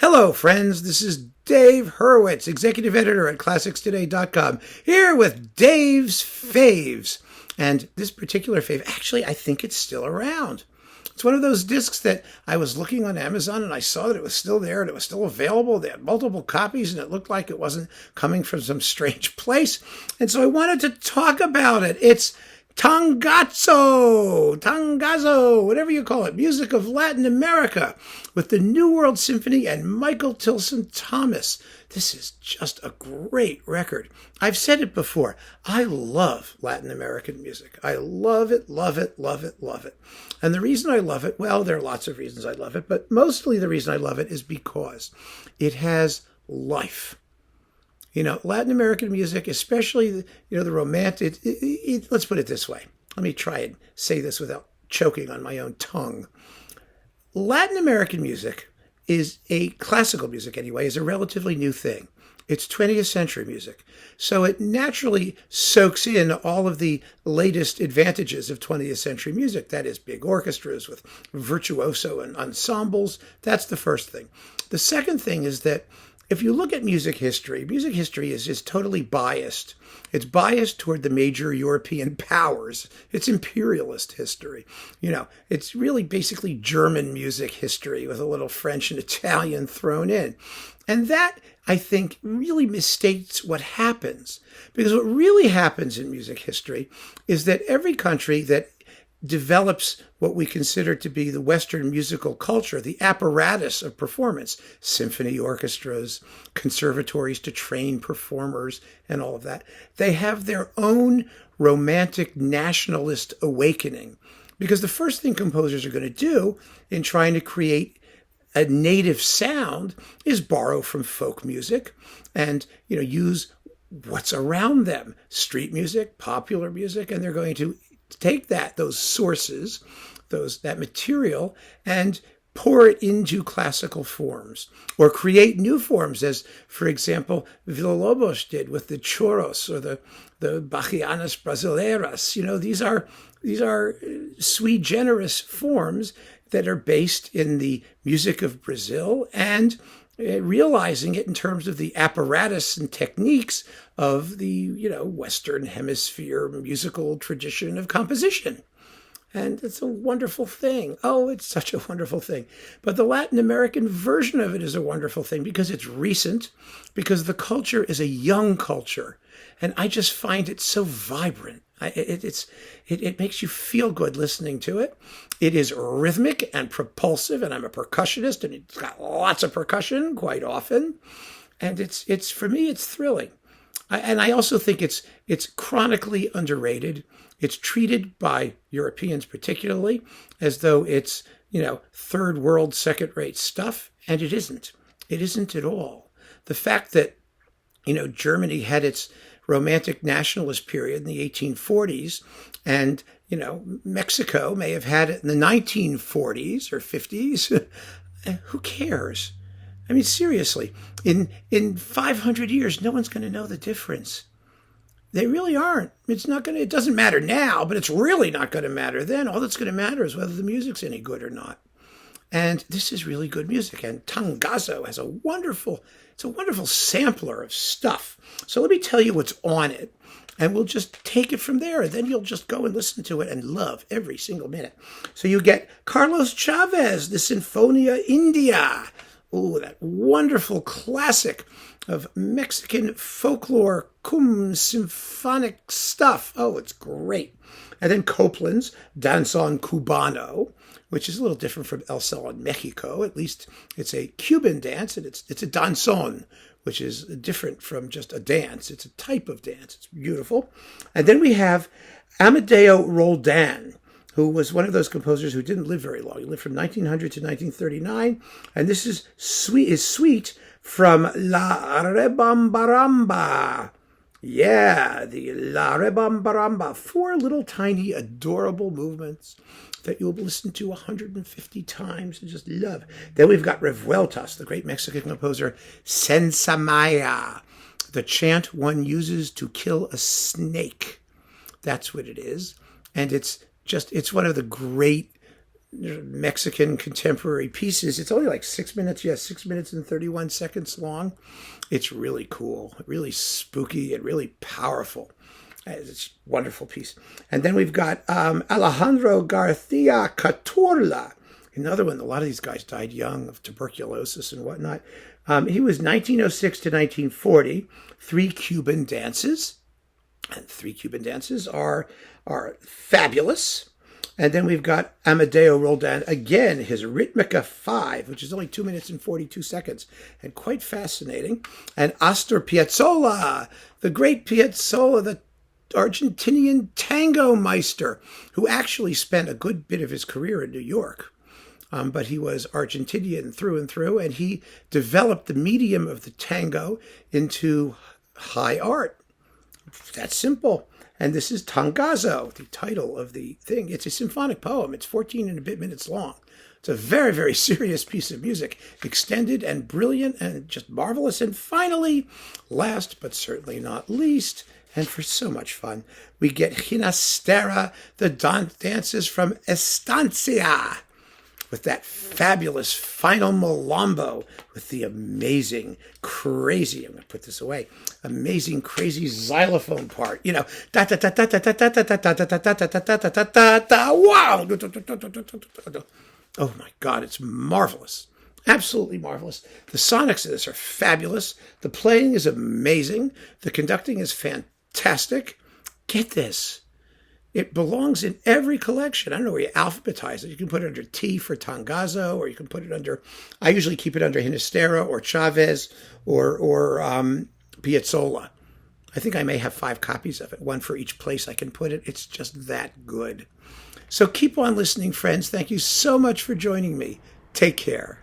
Hello, friends. This is Dave Hurwitz, executive editor at ClassicsToday.com, here with Dave's Faves. And this particular fave, actually, I think it's still around. It's one of those discs that I was looking on Amazon and I saw that it was still there and it was still available. They had multiple copies and it looked like it wasn't coming from some strange place. And so I wanted to talk about it. It's Tangazo, whatever you call it, music of Latin America, with the New World Symphony and Michael Tilson Thomas. This is just a great record. I've said it before. I love Latin American music. I love it, love it, love it, love it. And the reason I love it, well, there are lots of reasons I love it, but mostly the reason I love it is because it has life. You know, Latin American music, especially, the romantic, let's put it this way. Let me try and say this without choking on my own tongue. Latin American music classical music anyway, is a relatively new thing. It's 20th century music. So it naturally soaks in all of the latest advantages of 20th century music. That is big orchestras with virtuoso and ensembles. That's the first thing. The second thing is that if you look at music history is just totally biased. It's biased toward the major European powers. It's imperialist history. It's really basically German music history with a little French and Italian thrown in. And that, I think, really misstates what happens. Because what really happens in music history is that every country that develops what we consider to be the Western musical culture, the apparatus of performance, symphony orchestras, conservatories to train performers, and all of that. They have their own romantic nationalist awakening. Because the first thing composers are going to do in trying to create a native sound is borrow from folk music and, use what's around them, street music, popular music, and they're going to take those sources, that material, and pour it into classical forms or create new forms, as, for example, Villa-Lobos did with the choros or the Bachianas Brasileiras. These are sui generis forms that are based in the music of Brazil and realizing it in terms of the apparatus and techniques of the, Western Hemisphere musical tradition of composition. And it's a wonderful thing. Oh, it's such a wonderful thing. But the Latin American version of it is a wonderful thing because it's recent, because the culture is a young culture. And I just find it so vibrant. It makes you feel good listening to it. It is rhythmic and propulsive, and I'm a percussionist, and it's got lots of percussion quite often. And it's for me, it's thrilling. And I also think it's chronically underrated. It's treated by Europeans particularly as though it's, third world, second-rate stuff, and it isn't. It isn't at all. The fact that, Germany had its romantic nationalist period in the 1840s, and, Mexico may have had it in the 1940s or 50s. Who cares? I mean, seriously, in 500 years, no one's going to know the difference. They really aren't. It doesn't matter now, but it's really not going to matter then. All that's going to matter is whether the music's any good or not. And this is really good music. And Tangazo has a wonderful sampler of stuff. So let me tell you what's on it. And we'll just take it from there. And then you'll just go and listen to it and love every single minute. So you get Carlos Chávez, the Sinfonia India. Oh, that wonderful classic of Mexican folklore, symphonic stuff. Oh, it's great. And then Copland's Danzón Cubano, which is a little different from El Son Mexico. At least it's a Cuban dance, and it's a danzón, which is different from just a dance. It's a type of dance. It's beautiful. And then we have Amadeo Róldan, who was one of those composers who didn't live very long. He lived from 1900 to 1939. And this is suite from La Rebambaramba. Yeah, the La Rebambaramba. 4 little tiny adorable movements that you'll listen to 150 times and just love. Then we've got Revueltas, the great Mexican composer Sensamaya, the chant one uses to kill a snake. That's what it is. And it's one of the great Mexican contemporary pieces. It's only like 6 minutes. Yes, 6 minutes and 31 seconds long. It's really cool, really spooky, and really powerful. It's a wonderful piece. And then we've got Alejandro Garcia Caturla, another one. A lot of these guys died young of tuberculosis and whatnot. He was 1906 to 1940, Three Cuban Dances. And Three Cuban Dances are fabulous. And then we've got Amadeo Róldan, again, his Ritmica 5, which is only 2 minutes and 42 seconds, and quite fascinating. And Astor Piazzola, the great Piazzola, the Argentinian tango meister, who actually spent a good bit of his career in New York. But he was Argentinian through and through, and he developed the medium of the tango into high art. That's simple. And this is Tangazo, the title of the thing. It's a symphonic poem. It's 14 and a bit minutes long. It's a very, very serious piece of music, extended and brilliant and just marvelous. And finally, last but certainly not least, and for so much fun, we get Ginastera, the dances from Estancia, with that fabulous final molombo with the amazing, crazy, I'm going to put this away, amazing, crazy xylophone part. You know, da da da da da da da da da da da da da da da da da da, wow! Oh my God, it's marvelous. Absolutely marvelous. The sonics of this are fabulous. The playing is amazing. The conducting is fantastic. Get this. It belongs in every collection. I don't know where you alphabetize it. You can put it under T for Tangazo, or you can put it under, I usually keep it under Ginastera or Chávez or Piazzola. I think I may have 5 copies of it, one for each place I can put it. It's just that good. So keep on listening, friends. Thank you so much for joining me. Take care.